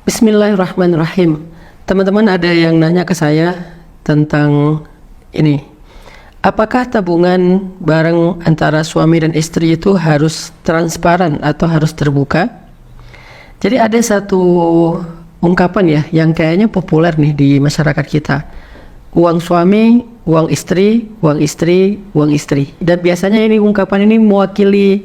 Bismillahirrahmanirrahim. Teman-teman ada yang nanya ke saya tentang ini. Apakah tabungan bareng antara suami dan istri itu harus transparan atau harus terbuka? Jadi ada satu ungkapan ya yang kayaknya populer nih di masyarakat kita. Uang suami, uang istri, uang istri, uang istri. Dan biasanya ini ungkapan ini mewakili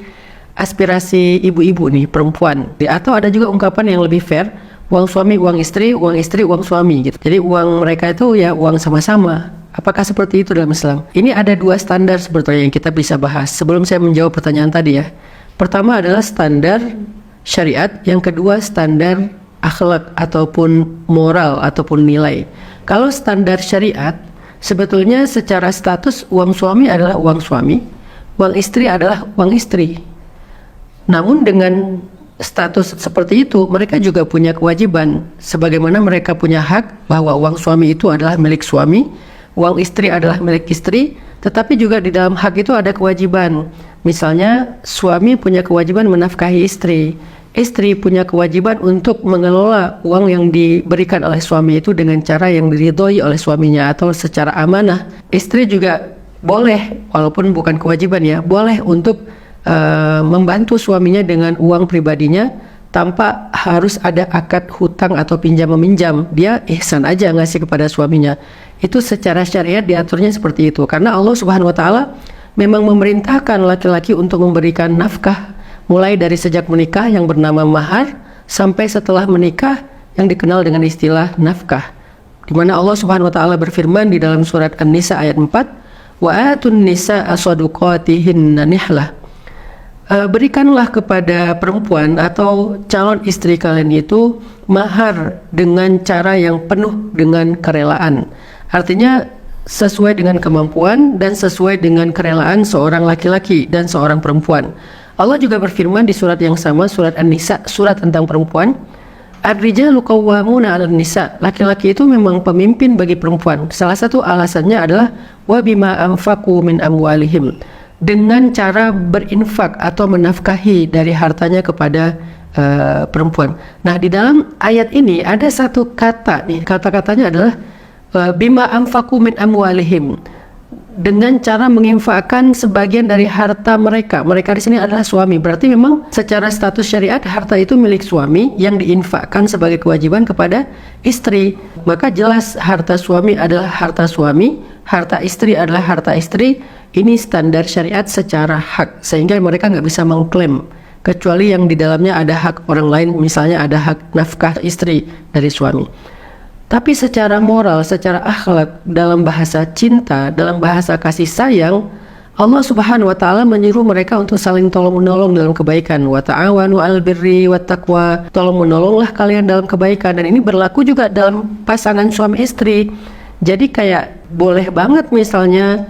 aspirasi ibu-ibu nih, perempuan. Atau ada juga ungkapan yang lebih fair, uang suami, uang istri, uang istri, uang suami gitu. Jadi uang mereka itu ya uang sama-sama. Apakah seperti itu dalam Islam? Ini ada dua standar sebetulnya yang kita bisa bahas sebelum saya menjawab pertanyaan tadi ya. Pertama adalah standar syariat, yang kedua standar akhlak ataupun moral ataupun nilai. Kalau standar syariat, sebetulnya secara status uang suami adalah uang suami, uang istri adalah uang istri. Namun dengan status seperti itu, mereka juga punya kewajiban. Sebagaimana mereka punya hak bahwa uang suami itu adalah milik suami, uang istri adalah milik istri, tetapi juga di dalam hak itu ada kewajiban. Misalnya, suami punya kewajiban menafkahi istri. Istri punya kewajiban untuk mengelola uang yang diberikan oleh suami itu dengan cara yang diridhoi oleh suaminya atau secara amanah. Istri juga boleh, walaupun bukan kewajiban ya, boleh untuk membantu suaminya dengan uang pribadinya tanpa harus ada akad hutang atau pinjam-meminjam. Dia ihsan aja ngasih kepada suaminya. Itu secara syariat diaturnya seperti itu. Karena Allah Subhanahu wa taala memang memerintahkan laki-laki untuk memberikan nafkah mulai dari sejak menikah yang bernama mahar sampai setelah menikah yang dikenal dengan istilah nafkah. Di mana Allah Subhanahu wa taala berfirman di dalam surat An-Nisa ayat 4, "Wa atun nisaa shaduqatihinna nihlah." Berikanlah kepada perempuan atau calon istri kalian itu mahar dengan cara yang penuh dengan kerelaan. Artinya sesuai dengan kemampuan dan sesuai dengan kerelaan seorang laki-laki dan seorang perempuan. Allah juga berfirman di surat yang sama, surat An-Nisa, surat tentang perempuan, "Ar-rijalu qawwamuna 'alan nisa." Laki-laki itu memang pemimpin bagi perempuan. Salah satu alasannya adalah wa bima anfaqu min amwalihim, dengan cara berinfak atau menafkahi dari hartanya kepada perempuan. Nah, di dalam ayat ini ada satu kata nih, kata-katanya adalah bima anfaqu min amwalihim, dengan cara menginfakkan sebagian dari harta mereka. Mereka di sini adalah suami. Berarti memang secara status syariat harta itu milik suami yang diinfakkan sebagai kewajiban kepada istri. Maka jelas harta suami adalah harta suami, harta istri adalah harta istri. Ini standar syariat secara hak, sehingga mereka nggak bisa mengklaim kecuali yang di dalamnya ada hak orang lain, misalnya ada hak nafkah istri dari suami. Tapi secara moral, secara akhlak, dalam bahasa cinta, dalam bahasa kasih sayang, Allah Subhanahu wa taala menyuruh mereka untuk saling tolong-menolong dalam kebaikan. Wa ta'awanu 'alal birri wat taqwa. Tolong-menolonglah kalian dalam kebaikan, dan ini berlaku juga dalam pasangan suami istri. Jadi kayak boleh banget misalnya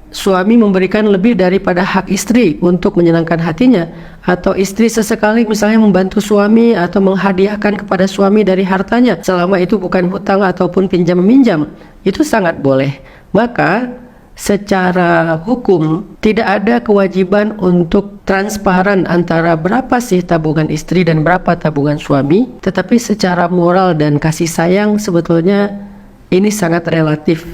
suami memberikan lebih daripada hak istri untuk menyenangkan hatinya, atau istri sesekali misalnya membantu suami atau menghadiahkan kepada suami dari hartanya selama itu bukan hutang ataupun pinjam-meminjam, itu sangat boleh. Maka secara hukum tidak ada kewajiban untuk transparan antara berapa sih tabungan istri dan berapa tabungan suami, tetapi secara moral dan kasih sayang sebetulnya ini sangat relatif.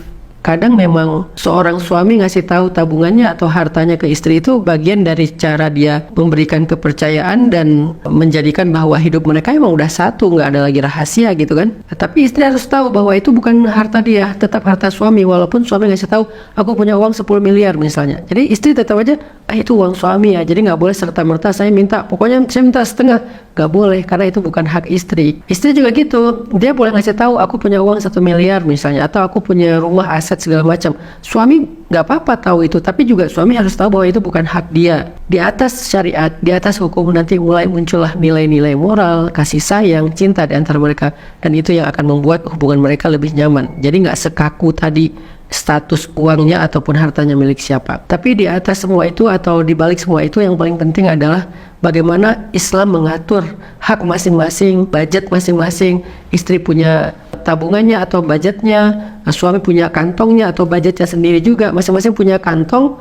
Kadang memang seorang suami ngasih tahu tabungannya atau hartanya ke istri itu bagian dari cara dia memberikan kepercayaan dan menjadikan bahwa hidup mereka emang udah satu, nggak ada lagi rahasia gitu kan. Tapi istri harus tahu bahwa itu bukan harta dia, tetap harta suami, walaupun suami ngasih tahu aku punya uang 10 miliar misalnya. Jadi istri tetap aja itu uang suami ya, jadi nggak boleh serta-merta saya minta, pokoknya saya minta setengah. Gak boleh, karena itu bukan hak istri. Istri juga gitu, dia boleh ngasih tahu aku punya uang 1 miliar misalnya, atau aku punya rumah, aset segala macam. Suami gak apa-apa tahu itu, tapi juga suami harus tahu bahwa itu bukan hak dia. Di atas syariat, di atas hukum nanti mulai muncullah nilai-nilai moral, kasih sayang, cinta di antara mereka, dan itu yang akan membuat hubungan mereka lebih nyaman. Jadi gak sekaku tadi status uangnya ataupun hartanya milik siapa. Tapi di atas semua itu atau di balik semua itu yang paling penting adalah bagaimana Islam mengatur hak masing-masing, budget masing-masing. Istri punya tabungannya atau budgetnya, suami punya kantongnya atau budgetnya sendiri juga. Masing-masing punya kantong,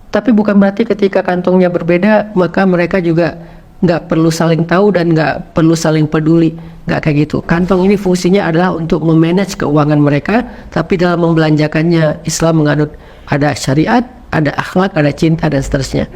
tapi bukan berarti ketika kantongnya berbeda maka mereka juga nggak perlu saling tahu dan nggak perlu saling peduli, nggak kayak gitu. Kantong ini fungsinya adalah untuk memanage keuangan mereka, tapi dalam membelanjakannya Islam menganut ada syariat, ada akhlak, ada cinta dan seterusnya.